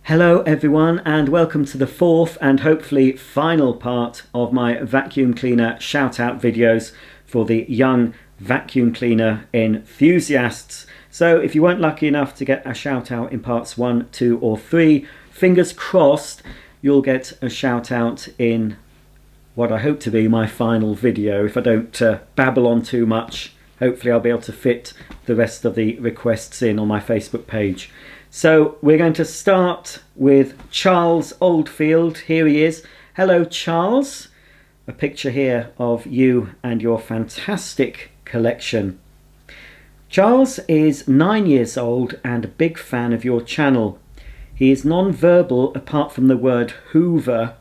Hello everyone, and welcome to the fourth and hopefully final part of my vacuum cleaner shout out videos for the young vacuum cleaner enthusiasts. So if you weren't lucky enough to get a shout out in parts 1, 2 or 3, fingers crossed you'll get a shout out in what I hope to be my final video. If I don't babble on too much, hopefully I'll be able to fit the rest of the requests in on my Facebook page. So we're going to start with Charles Oldfield. Here he is. Hello Charles. A picture here of you and your fantastic collection. Charles is 9 years old and a big fan of your channel. He is non-verbal apart from the word Hoover,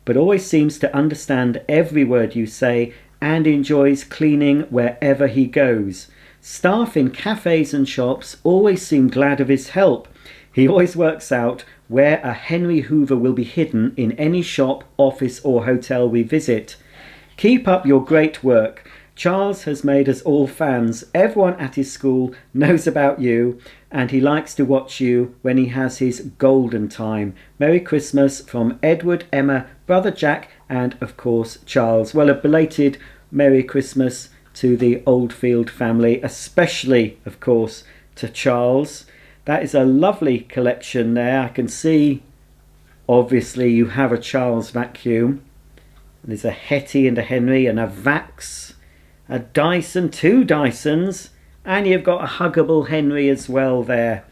but always seems to understand every word you say and enjoys cleaning wherever he goes. Staff in cafes and shops always seem glad of his help. He always works out where a Henry Hoover will be hidden in any shop, office or hotel we visit. Keep up your great work. Charles has made us all fans. Everyone at his school knows about you and he likes to watch you when he has his golden time. Merry Christmas from Edward, Emma, Brother Jack and of course Charles. Well, a belated Merry Christmas to the Oldfield family, especially of course to Charles. That is a lovely collection there. I can see obviously you have a Charles vacuum. There's a Hetty and a Henry and a Vax, a Dyson, two Dysons, and you've got a huggable Henry as well there.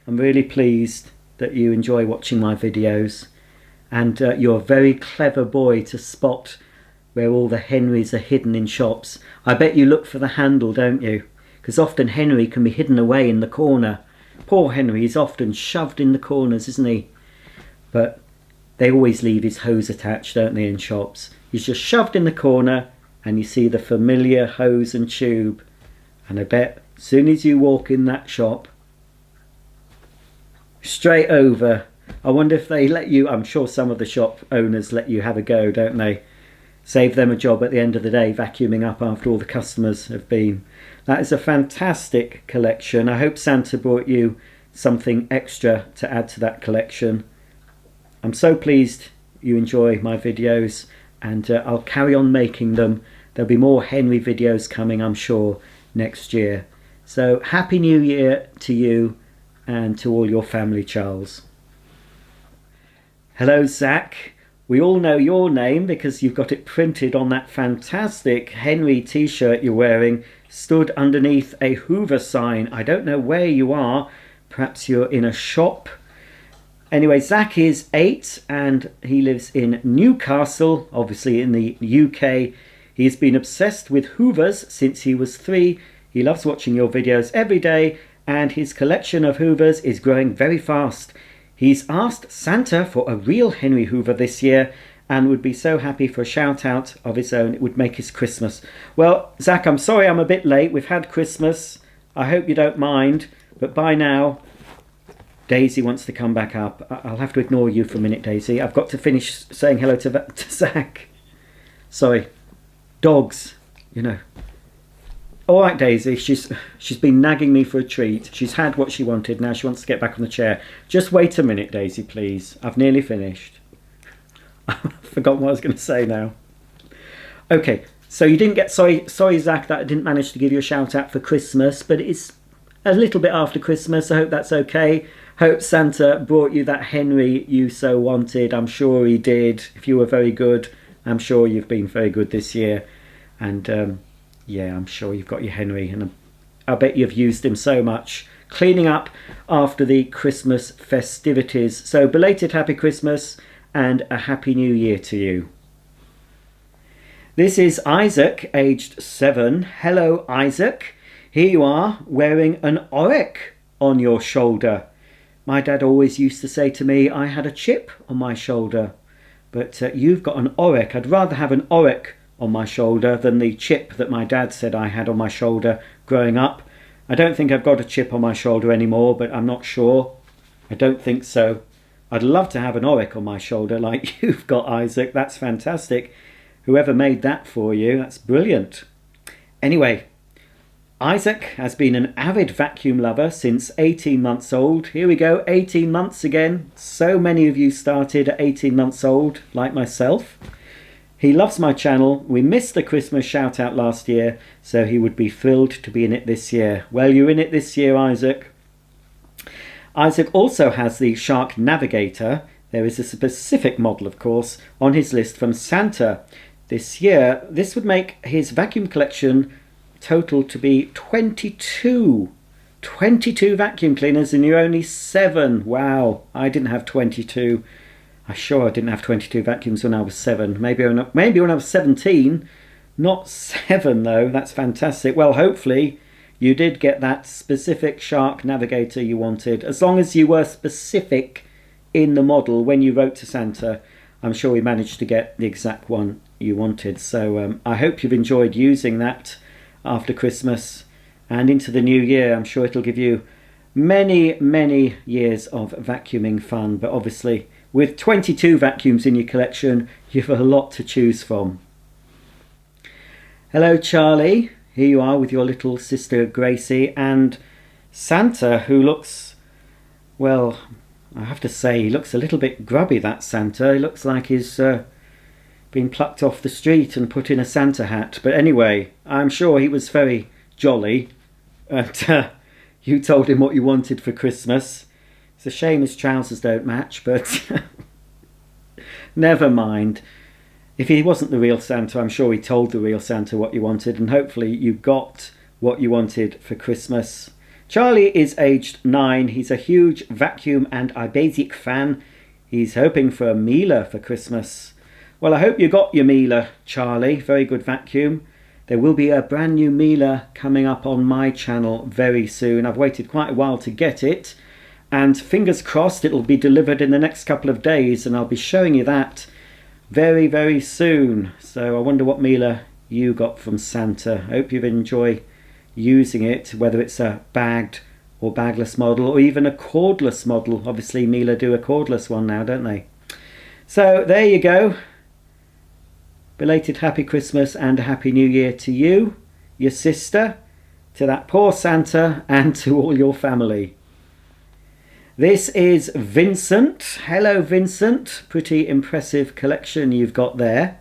I'm really pleased that you enjoy watching my videos, and you're a very clever boy to spot where all the Henrys are hidden in shops. I bet you look for the handle, don't you? Because often Henry can be hidden away in the corner. Poor Henry is often shoved in the corners, isn't he? But they always leave his hose attached, don't they, in shops? He's just shoved in the corner and you see the familiar hose and tube. And I bet as soon as you walk in that shop, straight over. I wonder if they let you, I'm sure some of the shop owners let you have a go, don't they? Save them a job at the end of the day, vacuuming up after all the customers have been. That is a fantastic collection. I hope Santa brought you something extra to add to that collection. I'm so pleased you enjoy my videos, and I'll carry on making them. There'll be more Henry videos coming, I'm sure, next year. So Happy New Year to you and to all your family, Charles. Hello, Zach. We all know your name because you've got it printed on that fantastic Henry t-shirt you're wearing, stood underneath a Hoover sign. I don't know where you are. Perhaps you're in a shop. Anyway, Zach is 8 and he lives in Newcastle, obviously in the UK. He's been obsessed with Hoovers since he was 3. He loves watching your videos every day and his collection of Hoovers is growing very fast. He's asked Santa for a real Henry Hoover this year and would be so happy for a shout out of his own. It would make his Christmas. Well, Zach, I'm sorry I'm a bit late. We've had Christmas. I hope you don't mind. But by now, Daisy wants to come back up. I'll have to ignore you for a minute, Daisy. I've got to finish saying hello to Zach. Sorry. Dogs, you know. All right, Daisy, she's been nagging me for a treat. She's had what she wanted. Now she wants to get back on the chair. Just wait a minute, Daisy, please. I've nearly finished. I've forgotten what I was going to say now. Okay, so you didn't get... Sorry, Zach, that I didn't manage to give you a shout out for Christmas, but it's a little bit after Christmas. I hope that's okay. Hope Santa brought you that Henry you so wanted. I'm sure he did. If you were very good, I'm sure you've been very good this year. And... yeah, I'm sure you've got your Henry, and I bet you've used him so much, cleaning up after the Christmas festivities. So belated Happy Christmas and a Happy New Year to you. This is Isaac, aged 7. Hello, Isaac. Here you are, wearing an Oreck on your shoulder. My dad always used to say to me I had a chip on my shoulder, but you've got an Oreck. I'd rather have an Oreck on my shoulder than the chip that my dad said I had on my shoulder growing up. I don't think I've got a chip on my shoulder anymore, but I'm not sure. I don't think so. I'd love to have an Oreck on my shoulder like you've got, Isaac. That's fantastic. Whoever made that for you, that's brilliant. Anyway, Isaac has been an avid vacuum lover since 18 months old. Here we go, 18 months again. So many of you started at 18 months old, like myself. He loves my channel. We missed the Christmas shout out last year, so he would be thrilled to be in it this year. Well, you're in it this year, Isaac. Isaac also has the Shark Navigator. There is a specific model, of course, on his list from Santa this year. This would make his vacuum collection total to be 22 vacuum cleaners, and you're only 7. Wow, I didn't have 22. I'm sure I didn't have 22 vacuums when I was 7. Maybe when I was 17. Not 7 though. That's fantastic. Well, hopefully you did get that specific Shark Navigator you wanted. As long as you were specific in the model when you wrote to Santa, I'm sure we managed to get the exact one you wanted. So I hope you've enjoyed using that after Christmas and into the new year. I'm sure it'll give you many years of vacuuming fun, but obviously with 22 vacuums in your collection, you've a lot to choose from. Hello Charlie, here you are with your little sister Gracie and Santa, who looks, well, I have to say he looks a little bit grubby, that Santa. He looks like he's been plucked off the street and put in a Santa hat. But anyway, I'm sure he was very jolly, and you told him what you wanted for Christmas. It's a shame his trousers don't match, but never mind. If he wasn't the real Santa, I'm sure he told the real Santa what you wanted, and hopefully you got what you wanted for Christmas. Charlie is aged 9. He's a huge vacuum and iBasic fan. He's hoping for a Miele for Christmas. Well, I hope you got your Miele, Charlie. Very good vacuum. There will be a brand new Miele coming up on my channel very soon. I've waited quite a while to get it, and fingers crossed it'll be delivered in the next couple of days, and I'll be showing you that very soon. So I wonder what Miele you got from Santa. Hope you enjoy using it, whether it's a bagged or bagless model, or even a cordless model. Obviously Miele do a cordless one now, don't they? So there you go. Belated Happy Christmas and a Happy New Year to you, your sister, to that poor Santa, and to all your family. This is Vincent. Hello Vincent. Pretty impressive collection you've got there.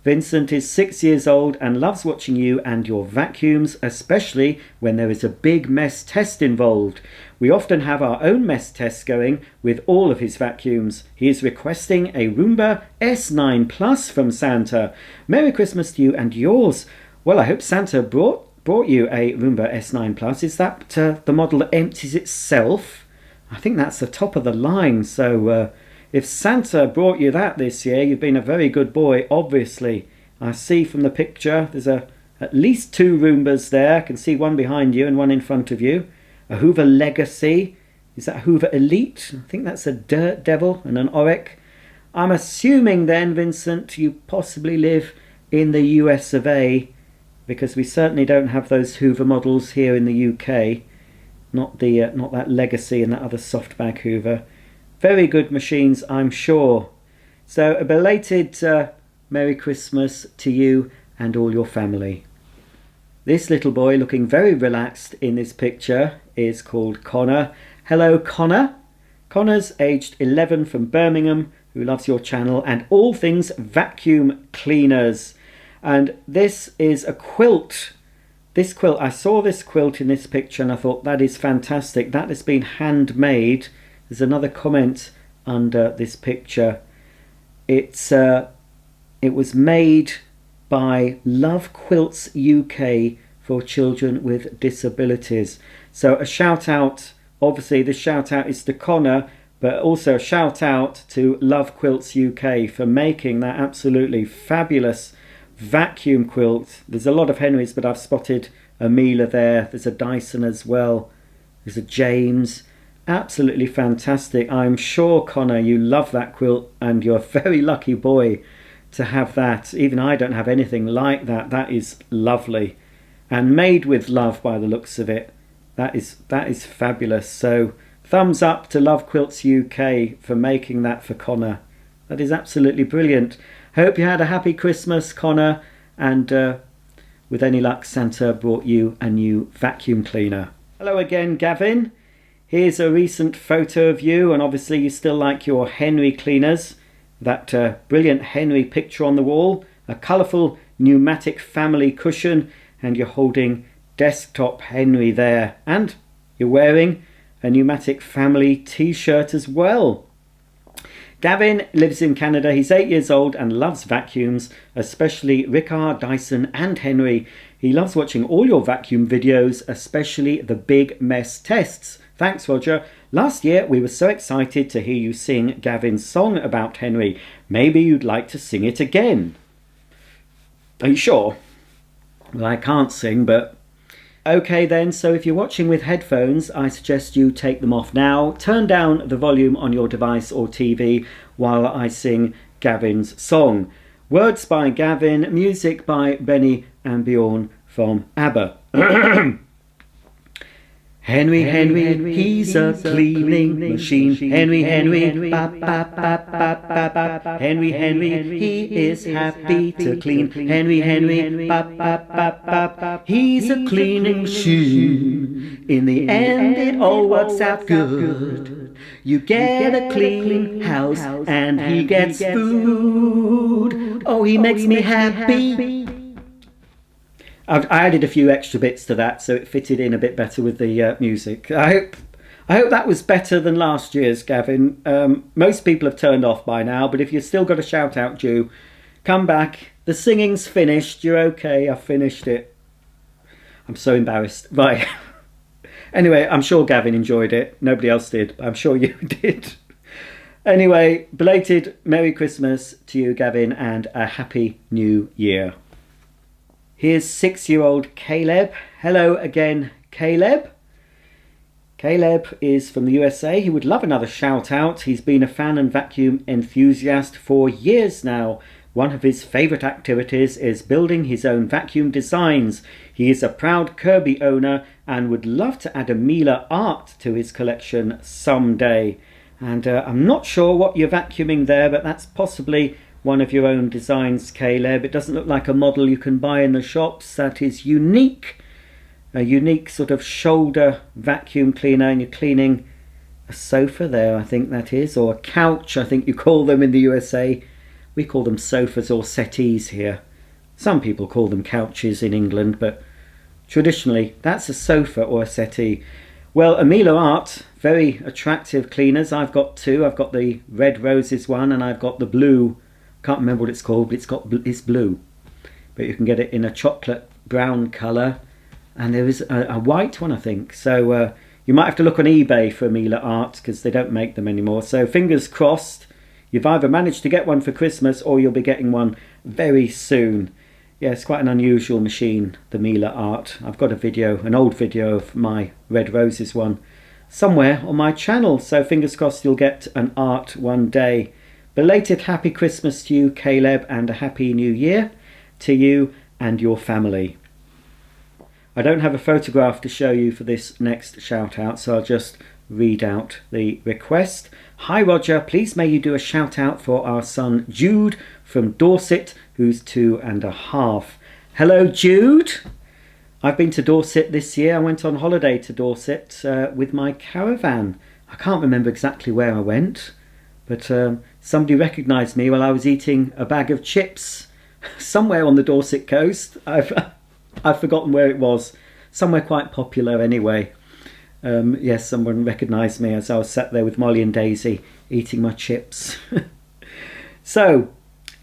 Vincent is 6 years old and loves watching you and your vacuums, especially when there is a big mess test involved. We often have our own mess tests going with all of his vacuums. He is requesting a Roomba S9 Plus from Santa. Merry Christmas to you and yours. Well, I hope Santa brought you a Roomba S9 Plus. Is that the model that empties itself? I think that's the top of the line. So if Santa brought you that this year, you've been a very good boy, obviously. I see from the picture there's at least 2 Roombas there. I can see one behind you and one in front of you. A Hoover Legacy. Is that a Hoover Elite? I think that's a Dirt Devil and an Auric. I'm assuming then, Vincent, you possibly live in the US of A, because we certainly don't have those Hoover models here in the UK. Not that Legacy and that other softbag Hoover. Very good machines, I'm sure. So a belated Merry Christmas to you and all your family. This little boy, looking very relaxed in this picture, is called Connor. Hello Connor. Connor's aged 11 from Birmingham, who loves your channel and all things vacuum cleaners. And this is a quilt. This quilt, I saw this quilt in this picture and I thought that is fantastic. That has been handmade. There's another comment under this picture. It was made by Love Quilts UK for children with disabilities. So a shout out, obviously the shout out is to Connor, but also a shout out to Love Quilts UK for making that absolutely fabulous vacuum quilt. There's a lot of Henrys, but I've spotted a Miele there. There's a Dyson as well. There's a James. Absolutely fantastic. I'm sure, Connor, you love that quilt and you're a very lucky boy to have that. Even I don't have anything like that. That is lovely and made with love by the looks of it. That is fabulous. So thumbs up to Love Quilts UK for making that for Connor. That is absolutely brilliant. Hope you had a happy Christmas, Connor, and with any luck, Santa brought you a new vacuum cleaner. Hello again, Gavin. Here's a recent photo of you, and obviously you still like your Henry cleaners. That brilliant Henry picture on the wall, a colourful pneumatic family cushion, and you're holding desktop Henry there. And you're wearing a pneumatic family t-shirt as well. Gavin lives in Canada. He's 8 years old and loves vacuums, especially Ricard, Dyson and Henry. He loves watching all your vacuum videos, especially the big mess tests. Thanks, Roger. Last year we were so excited to hear you sing Gavin's song about Henry. Maybe you'd like to sing it again. Are you sure? Well, I can't sing, but okay then, so if you're watching with headphones, I suggest you take them off now. Turn down the volume on your device or TV while I sing Gavin's song. Words by Gavin, music by Benny and Bjorn from ABBA. Henry, Henry, he's a cleaning machine. Henry, Henry, ba ba ba ba ba ba. Henry, Henry, he is happy to clean. Henry, Henry, ba ba ba ba ba. He's a cleaning machine. In the end, it all works out good. You get a clean house, and he gets food. Oh, he makes me happy. I added a few extra bits to that so it fitted in a bit better with the music. I hope that was better than last year's, Gavin. Most people have turned off by now, but if you've still got a shout out due, come back. The singing's finished. You're okay. I finished it. I'm so embarrassed. Right. Anyway, I'm sure Gavin enjoyed it. Nobody else did, but I'm sure you did. Anyway, belated Merry Christmas to you, Gavin, and a Happy New Year. Here's 6-year-old Caleb. Hello again, Caleb. Caleb is from the USA. He would love another shout out. He's been a fan and vacuum enthusiast for years now. One of his favourite activities is building his own vacuum designs. He is a proud Kirby owner and would love to add a Miele art to his collection someday. And I'm not sure what you're vacuuming there, but that's possibly one of your own designs, Caleb. It doesn't look like a model you can buy in the shops. That is unique. A unique sort of shoulder vacuum cleaner, and you're cleaning a sofa there, I think that is, or a couch, I think you call them in the USA. We call them sofas or settees here. Some people call them couches in England, but traditionally that's a sofa or a settee. Well, a Miele art, very attractive cleaners. I've got two. I've got the red roses one, and I've got the blue. Can't remember what it's called, but it's blue. But you can get it in a chocolate brown colour, and there is a white one, I think. So you might have to look on eBay for Miele art because they don't make them anymore. So fingers crossed, you've either managed to get one for Christmas or you'll be getting one very soon. Yeah, it's quite an unusual machine, the Miele art. I've got a video, an old video of my red roses one somewhere on my channel. So fingers crossed you'll get an art one day. Belated Happy Christmas to you, Caleb, and a Happy New Year to you and your family. I don't have a photograph to show you for this next shout out, so I'll just read out the request. Hi Roger, please may you do a shout out for our son Jude from Dorset, who's 2.5. Hello Jude. I've been to Dorset this year. I went on holiday to Dorset with my caravan. I can't remember exactly where I went, but somebody recognised me while I was eating a bag of chips somewhere on the Dorset coast. I've forgotten where it was. Somewhere quite popular anyway. Yes, someone recognised me as I was sat there with Molly and Daisy eating my chips. So,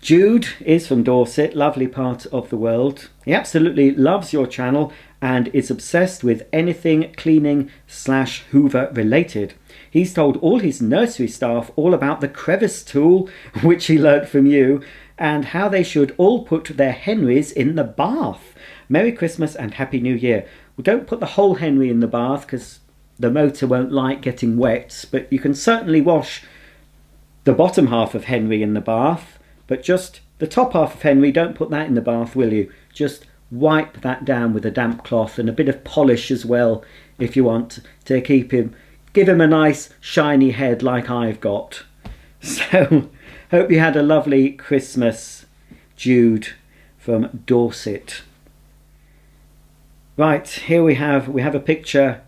Jude is from Dorset, lovely part of the world. He absolutely loves your channel and is obsessed with anything cleaning / Hoover related. He's told all his nursery staff all about the crevice tool, which he learnt from you, and how they should all put their Henrys in the bath. Merry Christmas and Happy New Year. Well, don't put the whole Henry in the bath because the motor won't like getting wet, but you can certainly wash the bottom half of Henry in the bath, but just the top half of Henry, don't put that in the bath, will you? Just wipe that down with a damp cloth and a bit of polish as well if you want to keep him, give him a nice shiny head like I've got. So, hope you had a lovely Christmas, Jude from Dorset. Right, here we have a picture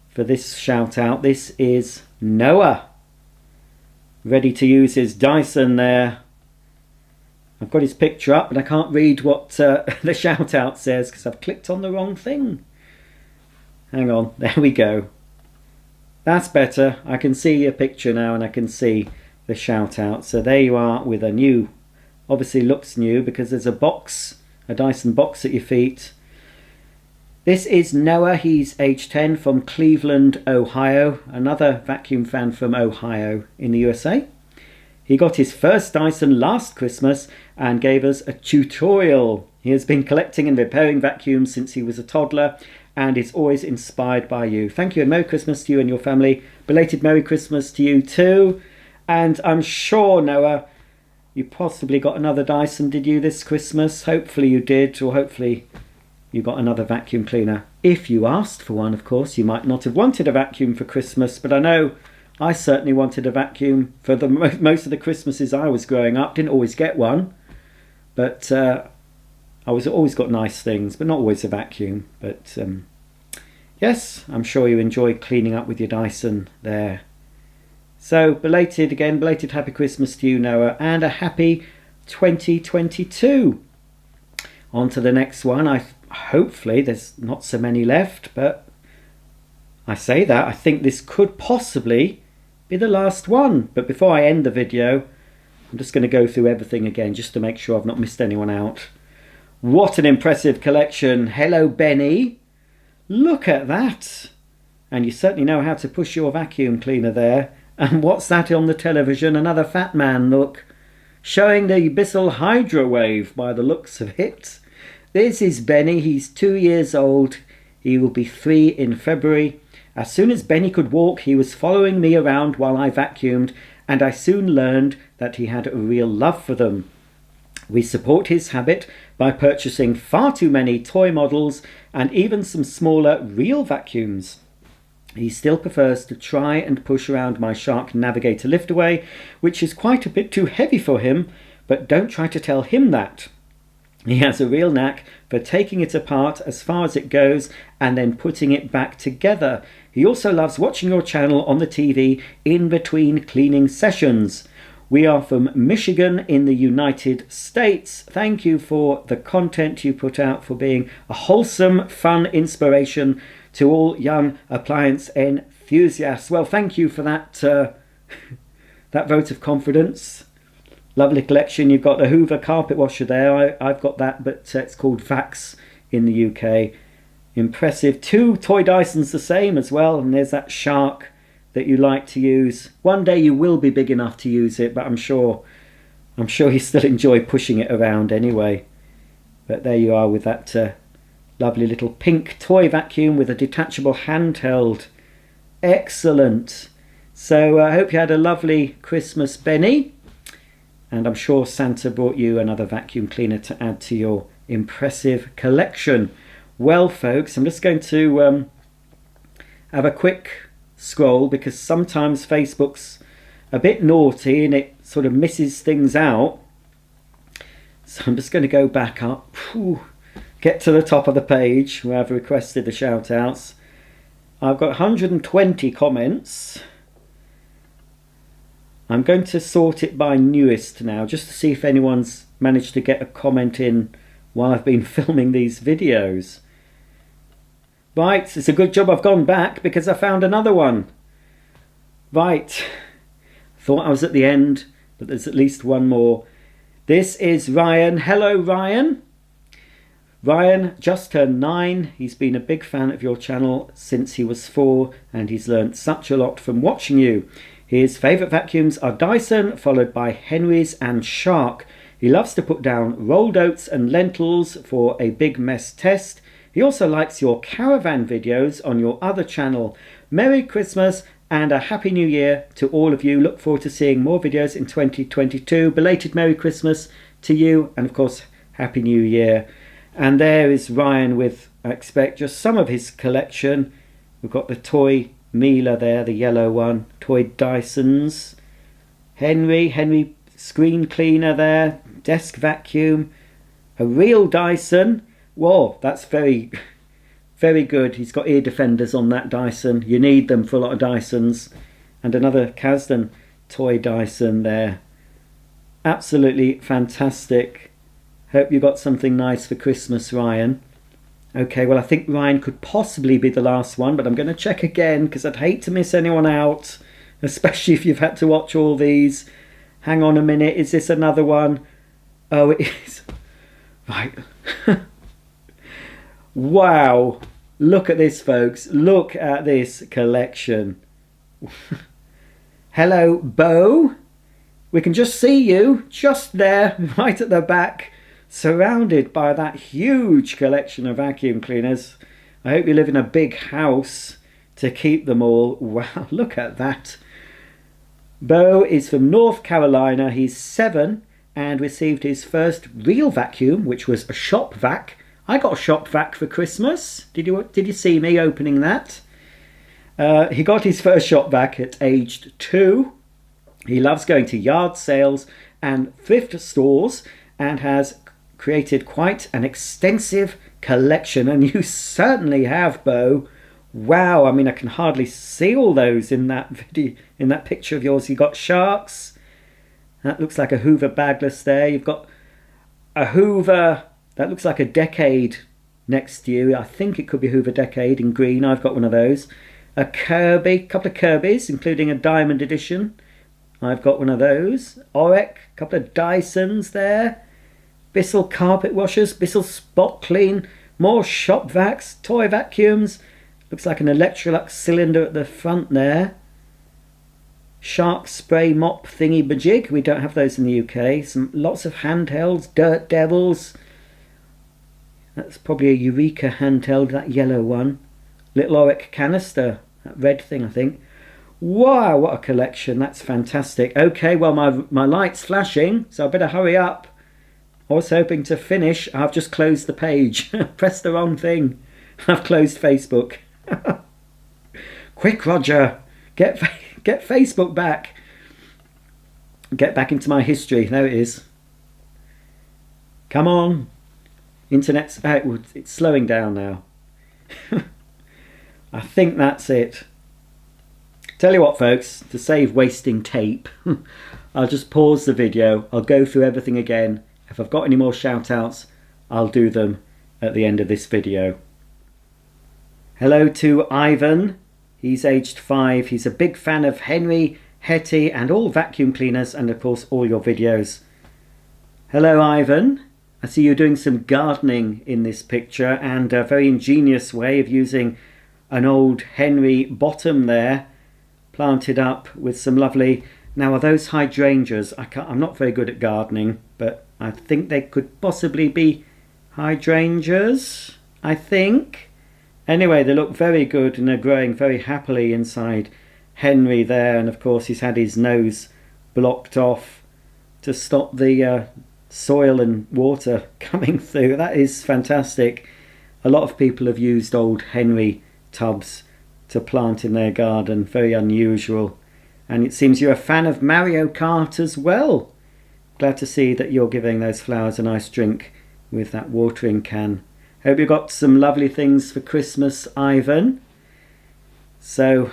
for this shout out. This is Noah, ready to use his Dyson there. I've got his picture up, but I can't read what the shout out says because I've clicked on the wrong thing. Hang on, there we go. That's better. I can see your picture now and I can see the shout out. So there you are with a new, obviously looks new because there's a box, a Dyson box at your feet. This is Noah. He's age 10 from Cleveland, Ohio. Another vacuum fan from Ohio in the USA. He got his first Dyson last Christmas and gave us a tutorial. He has been collecting and repairing vacuums since he was a toddler and is always inspired by you. Thank you and Merry Christmas to you and your family. Belated Merry Christmas to you too. And I'm sure, Noah, you possibly got another Dyson, did you, this Christmas? Hopefully you did, or hopefully you got another vacuum cleaner. If you asked for one, of course. You might not have wanted a vacuum for Christmas, but I know I certainly wanted a vacuum for the most of the Christmases I was growing up. Didn't always get one, but I always got nice things, but not always a vacuum. But yes, I'm sure you enjoy cleaning up with your Dyson there. So belated happy Christmas to you, Noah, and a happy 2022. On to the next one. Hopefully there's not so many left, but I say that I think this could possibly be the last one. But before I end the video, I'm just going to go through everything again just to make sure I've not missed anyone out. What an impressive collection. Hello, Benny. Look at that. And you certainly know how to push your vacuum cleaner there. And what's that on the television? Another fat man, look. Showing the Bissell Hydro Wave by the looks of it. This is Benny. He's 2 years old. He will be 3 in February. As soon as Benny could walk, he was following me around while I vacuumed, and I soon learned that he had a real love for them. We support his habit by purchasing far too many toy models and even some smaller real vacuums. He still prefers to try and push around my Shark Navigator liftaway, which is quite a bit too heavy for him, but don't try to tell him that. He has a real knack for taking it apart as far as it goes and then putting it back together. He also loves watching your channel on the TV in between cleaning sessions. We are from Michigan in the United States. Thank you for the content you put out, for being a wholesome, fun inspiration to all young appliance enthusiasts. Well, thank you for that, that vote of confidence. Lovely collection. You've got a Hoover carpet washer there. I've got that, but it's called Vax in the UK. Impressive. 2 toy Dysons the same as well. And there's that Shark that you like to use. One day you will be big enough to use it, but I'm sure you still enjoy pushing it around anyway. But there you are with that lovely little pink toy vacuum with a detachable handheld. Excellent. So I hope you had a lovely Christmas, Benny. And I'm sure Santa brought you another vacuum cleaner to add to your impressive collection. Well, folks, I'm just going to have a quick scroll because sometimes Facebook's a bit naughty and it sort of misses things out. So I'm just going to go back up, get to the top of the page where I've requested the shout outs. I've got 120 comments. I'm going to sort it by newest now, just to see if anyone's managed to get a comment in while I've been filming these videos. Right, it's a good job I've gone back because I found another one. Right, thought I was at the end, but there's at least one more. This is Ryan. Hello, Ryan. Ryan just turned 9. He's been a big fan of your channel since he was 4, and he's learned such a lot from watching you. His favourite vacuums are Dyson, followed by Henry's and Shark. He loves to put down rolled oats and lentils for a big mess test. He also likes your caravan videos on your other channel. Merry Christmas and a Happy New Year to all of you. Look forward to seeing more videos in 2022. Belated Merry Christmas to you, and of course Happy New Year. And there is Ryan with, I expect, just some of his collection. We've got the toy Miele there, the yellow one, toy Dysons. Henry screen cleaner there, desk vacuum, a real Dyson. Whoa, that's very, very good. He's got ear defenders on that Dyson. You need them for a lot of Dysons. And another Kasdan toy Dyson there. Absolutely fantastic. Hope you got something nice for Christmas, Ryan. Okay, well, I think Ryan could possibly be the last one, but I'm going to check again because I'd hate to miss anyone out, especially if you've had to watch all these. Hang on a minute, is this another one? Oh, it is. Right. Wow. Look at this, folks. Look at this collection. Hello, Bo. We can just see you, just there, right at the back, surrounded by that huge collection of vacuum cleaners. I hope you live in a big house to keep them all. Wow, look at that. Bo is from North Carolina. He's 7 and received his first real vacuum, which was a shop vac. I got a shop vac for Christmas. Did you see me opening that? He got his first shop vac at aged 2. He loves going to yard sales and thrift stores and has created quite an extensive collection, and you certainly have, Bo. Wow, I mean, I can hardly see all those in that video, in that picture of yours. You got sharks. That looks like a Hoover bagless there. You've got a Hoover that looks like a Decade next to you. I think it could be Hoover Decade in green. I've got one of those. A Kirby, a couple of Kirbys, including a Diamond Edition. I've got one of those. Orek, a couple of Dysons there. Bissell carpet washers, Bissell spot clean, more shop vacs, toy vacuums. Looks like an Electrolux cylinder at the front there. Shark spray mop thingy majig. We don't have those in the UK. Lots of handhelds, Dirt Devils. That's probably a Eureka handheld, that yellow one. Little Orek canister, that red thing, I think. Wow, what a collection. That's fantastic. Okay, well, my light's flashing, so I better hurry up. I was hoping to finish. I've just closed the page. Pressed the wrong thing. I've closed Facebook. Quick, Roger. Get Facebook back. Get back into my history. There it is. Come on. Internet's out. It's slowing down now. I think that's it. Tell you what, folks, to save wasting tape, I'll just pause the video. I'll go through everything again. If I've got any more shout outs, I'll do them at the end of this video. Hello to Ivan. He's aged 5. He's a big fan of Henry, Hetty and all vacuum cleaners and of course all your videos. Hello, Ivan. I see you're doing some gardening in this picture and a very ingenious way of using an old Henry bottom there, planted up with some lovely... Now, are those hydrangeas? I'm not very good at gardening, but I think they could possibly be hydrangeas, I think. Anyway, they look very good and they're growing very happily inside Henry there. And of course, he's had his nose blocked off to stop the soil and water coming through. That is fantastic. A lot of people have used old Henry tubs to plant in their garden. Very unusual. And it seems you're a fan of Mario Kart as well. Glad to see that you're giving those flowers a nice drink with that watering can. Hope you got some lovely things for Christmas, Ivan. So,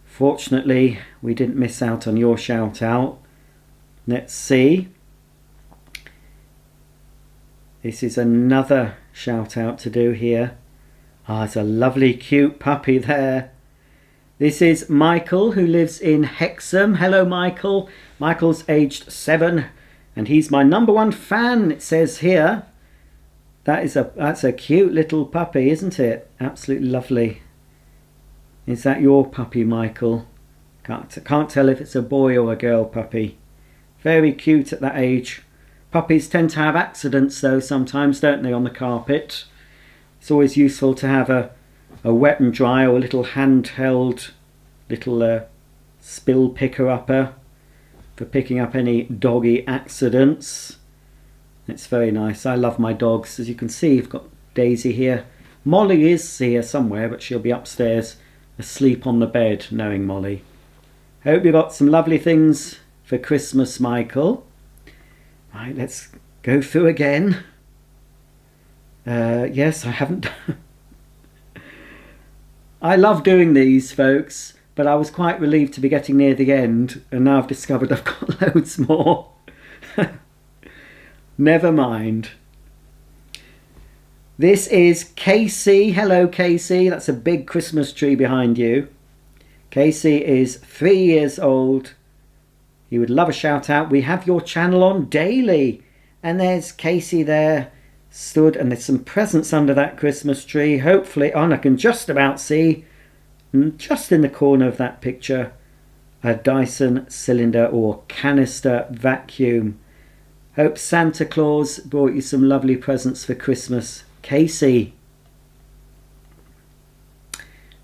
fortunately, we didn't miss out on your shout out. Let's see. This is another shout out to do here. Ah, it's a lovely cute puppy there. This is Michael, who lives in Hexham. Hello, Michael. Michael's aged 7 and he's my #1 fan, it says here. That's a cute little puppy, isn't it? Absolutely lovely. Is that your puppy, Michael? Can't tell if it's a boy or a girl puppy. Very cute at that age. Puppies tend to have accidents though sometimes, don't they, on the carpet? It's always useful to have a wet and dry or a little handheld little spill picker upper for picking up any doggy accidents. It's very nice. I love my dogs. As you can see, you've got Daisy here. Molly is here somewhere, but she'll be upstairs asleep on the bed, knowing Molly. Hope you got some lovely things for Christmas, Michael. Right, let's go through again. Yes, I haven't. I love doing these, folks, but I was quite relieved to be getting near the end, and now I've discovered I've got loads more. Never mind. This is Casey. Hello, Casey. That's a big Christmas tree behind you. Casey is 3 years old. He would love a shout out. We have your channel on daily. And there's Casey there, stood, and there's some presents under that Christmas tree. Hopefully, and I can just about see, just in the corner of that picture, a Dyson cylinder or canister vacuum. Hope Santa Claus brought you some lovely presents for Christmas, Casey.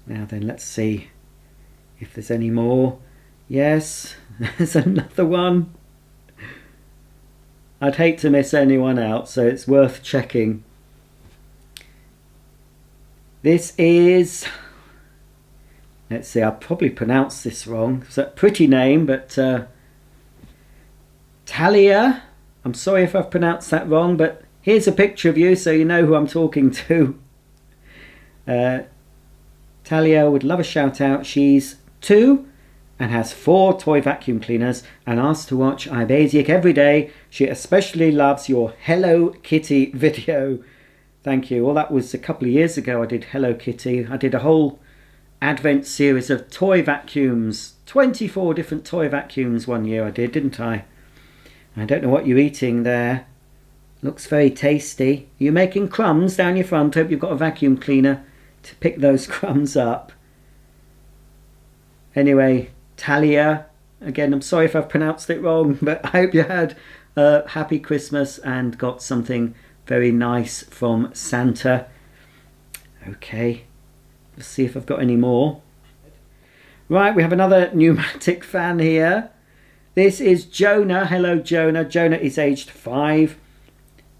Now then, let's see if there's any more. Yes, there's another one. I'd hate to miss anyone out, so it's worth checking. This is, let's see, I'll probably pronounce this wrong. It's a pretty name, but Talia. I'm sorry if I've pronounced that wrong, but here's a picture of you so you know who I'm talking to. Talia would love a shout out. She's 2 and has 4 toy vacuum cleaners and asks to watch iBasic every day. She especially loves your Hello Kitty video. Thank you. Well, that was a couple of years ago I did Hello Kitty. I did a whole Advent series of toy vacuums. 24 different toy vacuums one year I did, didn't I? I don't know what you're eating there. Looks very tasty. Are you making crumbs down your front? Hope you've got a vacuum cleaner to pick those crumbs up. Anyway, Talia, again, I'm sorry if I've pronounced it wrong, but I hope you had a happy Christmas and got something very nice from Santa. Okay, let's see if I've got any more. Right, we have another pneumatic fan here. This is Jonah. Hello, Jonah. Jonah is aged 5,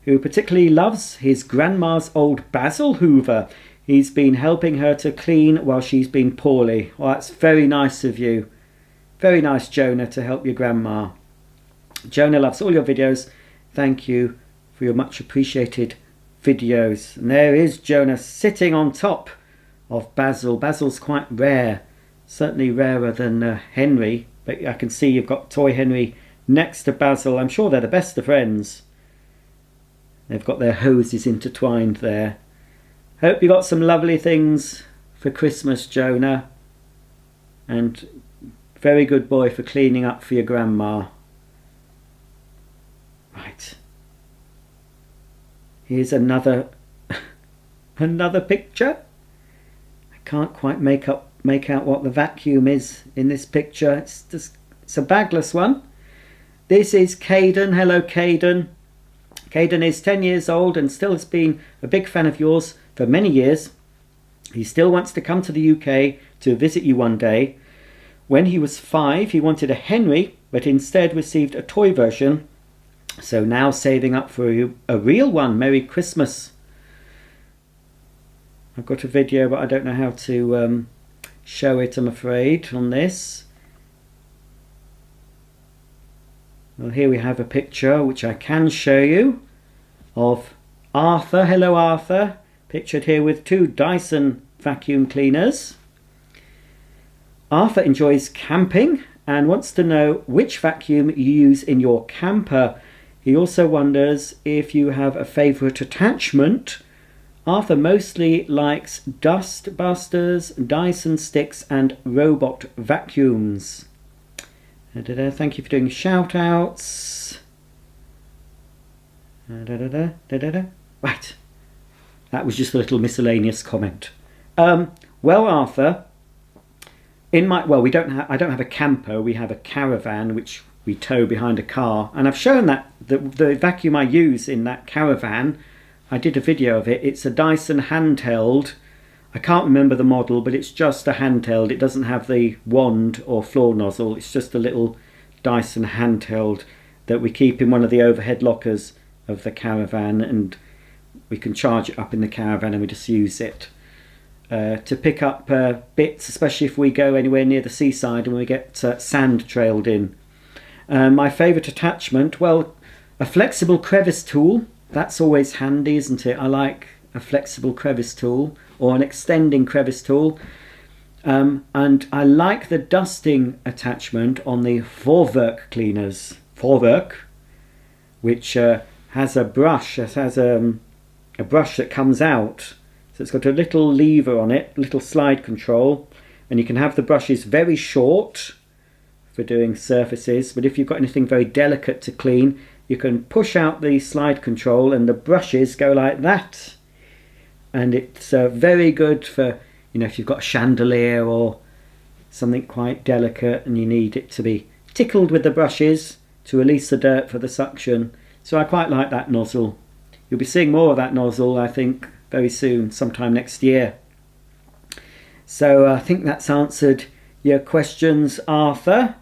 who particularly loves his grandma's old Basil Hoover. He's been helping her to clean while she's been poorly. Well, that's very nice of you. Very nice, Jonah, to help your grandma. Jonah loves all your videos. Thank you for your much appreciated videos. And there is Jonah sitting on top of Basil. Basil's quite rare. Certainly rarer than Henry. But I can see you've got Toy Henry next to Basil. I'm sure they're the best of friends. They've got their hoses intertwined there. Hope you got some lovely things for Christmas, Jonah. And very good boy for cleaning up for your grandma. Right. Here's another another picture. I can't quite make out what the vacuum is in this picture. It's a bagless one. This is Kaden. Hello, Kaden. Kaden is 10 years old and still has been a big fan of yours for many years. He still wants to come to the UK to visit you one day. When he was 5, he wanted a Henry, but instead received a toy version. So now saving up for a real one. Merry Christmas. I've got a video, but I don't know how to show it, I'm afraid, on this. Well, here we have a picture which I can show you of Arthur. Hello, Arthur. Pictured here with 2 Dyson vacuum cleaners. Arthur enjoys camping and wants to know which vacuum you use in your camper. He also wonders if you have a favourite attachment. Arthur mostly likes dust busters, Dyson sticks and robot vacuums. Thank you for doing shout outs. Right. That was just a little miscellaneous comment. Well, Arthur, I don't have a camper. We have a caravan which we tow behind a car, and I've shown that the vacuum I use in that caravan. I did a video of it. It's a Dyson handheld. I can't remember the model, but it's just a handheld. It doesn't have the wand or floor nozzle. It's just a little Dyson handheld that we keep in one of the overhead lockers of the caravan, and we can charge it up in the caravan and we just use it to pick up bits, especially if we go anywhere near the seaside and we get sand trailed in. My favourite attachment, well, a flexible crevice tool That's always handy, isn't it? I like a flexible crevice tool or an extending crevice tool. And I like the dusting attachment on the Vorwerk cleaners. Vorwerk, which has a brush. It has a brush that comes out. So it's got a little lever on it, little slide control. And you can have the brushes very short for doing surfaces. But if you've got anything very delicate to clean, you can push out the slide control and the brushes go like that. And it's very good for, you know, if you've got a chandelier or something quite delicate and you need it to be tickled with the brushes to release the dirt for the suction. So I quite like that nozzle. You'll be seeing more of that nozzle, I think, very soon, sometime next year. So I think that's answered your questions, Arthur.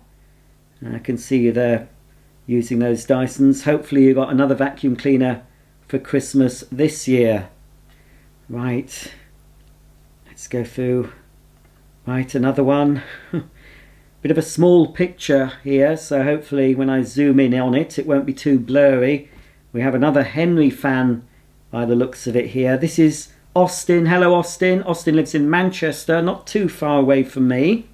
I can see you there using those Dysons. Hopefully you got another vacuum cleaner for Christmas this year. Right, let's go through. Right, another one. Bit of a small picture here, so hopefully when I zoom in on it, it won't be too blurry. We have another Henry fan by the looks of it here. This is Austin. Hello, Austin. Austin lives in Manchester, not too far away from me.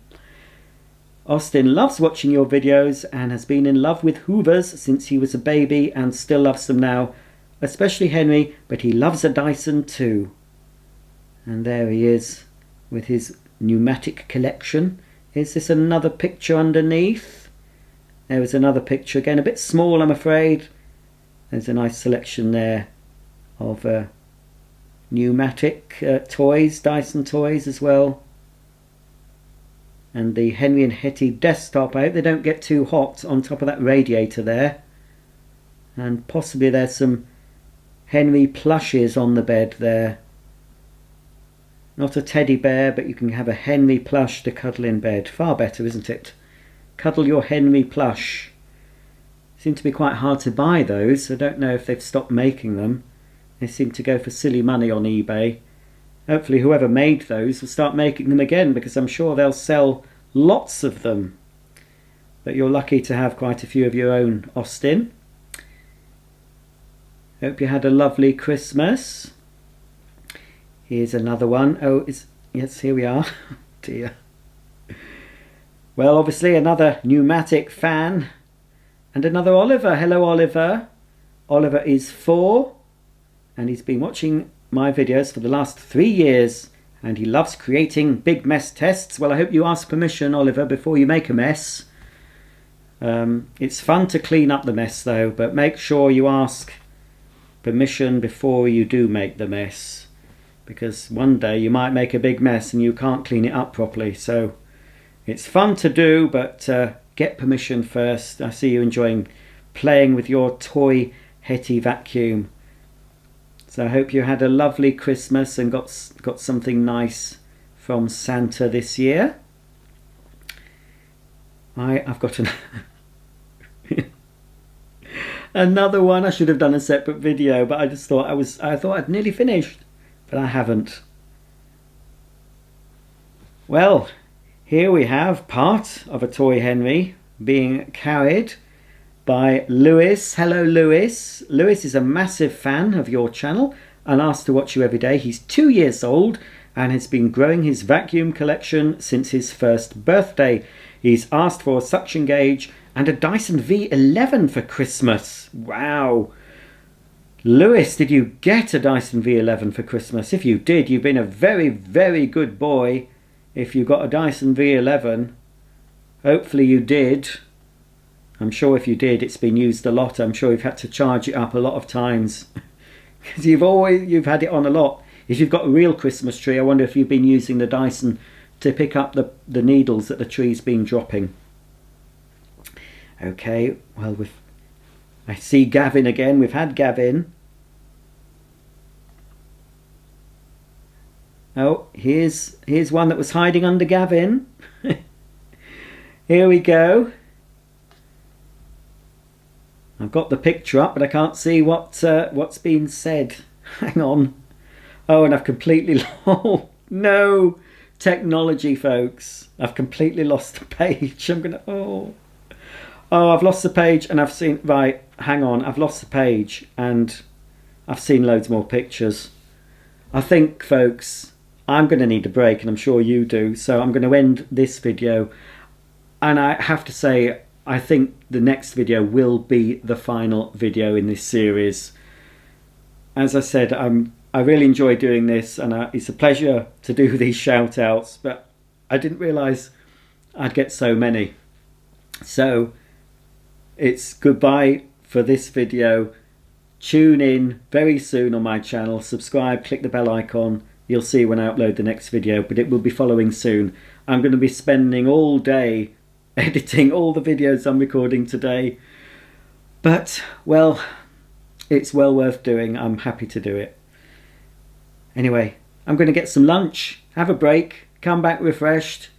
Austin loves watching your videos and has been in love with Hoovers since he was a baby and still loves them now, especially Henry, but he loves a Dyson too. And there he is with his pneumatic collection. Is this another picture underneath? There was another picture again, a bit small I'm afraid. There's a nice selection there of pneumatic toys, Dyson toys as well. And the Henry and Hetty desktop, I hope they don't get too hot on top of that radiator there. And possibly there's some Henry plushes on the bed there. Not a teddy bear, but you can have a Henry plush to cuddle in bed. Far better, isn't it? Cuddle your Henry plush. Seem to be quite hard to buy those. I don't know if they've stopped making them. They seem to go for silly money on eBay. Hopefully whoever made those will start making them again, because I'm sure they'll sell lots of them. But you're lucky to have quite a few of your own, Austin. Hope you had a lovely Christmas. Here's another one. Oh, yes, here we are. Dear. Well, obviously another pneumatic fan. And another Oliver. Hello, Oliver. Oliver is 4. And he's been watching my videos for the last 3 years. And he loves creating big mess tests. Well, I hope you ask permission, Oliver, before you make a mess. It's fun to clean up the mess, though. But make sure you ask permission before you do make the mess. Because one day you might make a big mess and you can't clean it up properly. So it's fun to do, but get permission first. I see you enjoying playing with your toy Hetty vacuum. So I hope you had a lovely Christmas and got something nice from Santa this year. I've got another one. I should have done a separate video, but I just thought I thought I'd nearly finished. But I haven't. Well, here we have part of a toy Henry being carried by Lewis. Hello, Lewis. Lewis is a massive fan of your channel and asks to watch you every day. He's 2 years old and has been growing his vacuum collection since his first birthday. He's asked for a suction gauge and a Dyson V11 for Christmas. Wow. Lewis, did you get a Dyson V11 for Christmas? If you did, you've been a very, very good boy if you got a Dyson V11. Hopefully you did. I'm sure if you did, it's been used a lot. I'm sure you've had to charge it up a lot of times. Because you've had it on a lot. If you've got a real Christmas tree, I wonder if you've been using the Dyson to pick up the needles that the tree's been dropping. Okay, well, I see Gavin again. We've had Gavin. Oh, here's one that was hiding under Gavin. Here we go. I've got the picture up, but I can't see what's been said. Hang on. Oh, and I've completely oh no, technology, folks. I've completely lost the page. I've lost the page, and I've seen, right, hang on, I've lost the page, and I've seen loads more pictures. I think, folks, I'm going to need a break, and I'm sure you do, so I'm going to end this video. And I have to say, I think the next video will be the final video in this series. As I said, I really enjoy doing this, and it's a pleasure to do these shout outs, but I didn't realise I'd get so many. So it's goodbye for this video. Tune in very soon on my channel, subscribe, click the bell icon, you'll see when I upload the next video, but it will be following soon. I'm going to be spending all day editing all the videos I'm recording today, but well, it's well worth doing. I'm happy to do it. Anyway, I'm going to get some lunch, have a break, come back refreshed,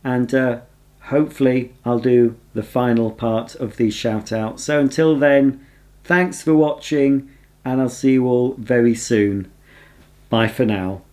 and hopefully I'll do the final part of these shout outs. So until then, thanks for watching, and I'll see you all very soon. Bye for now.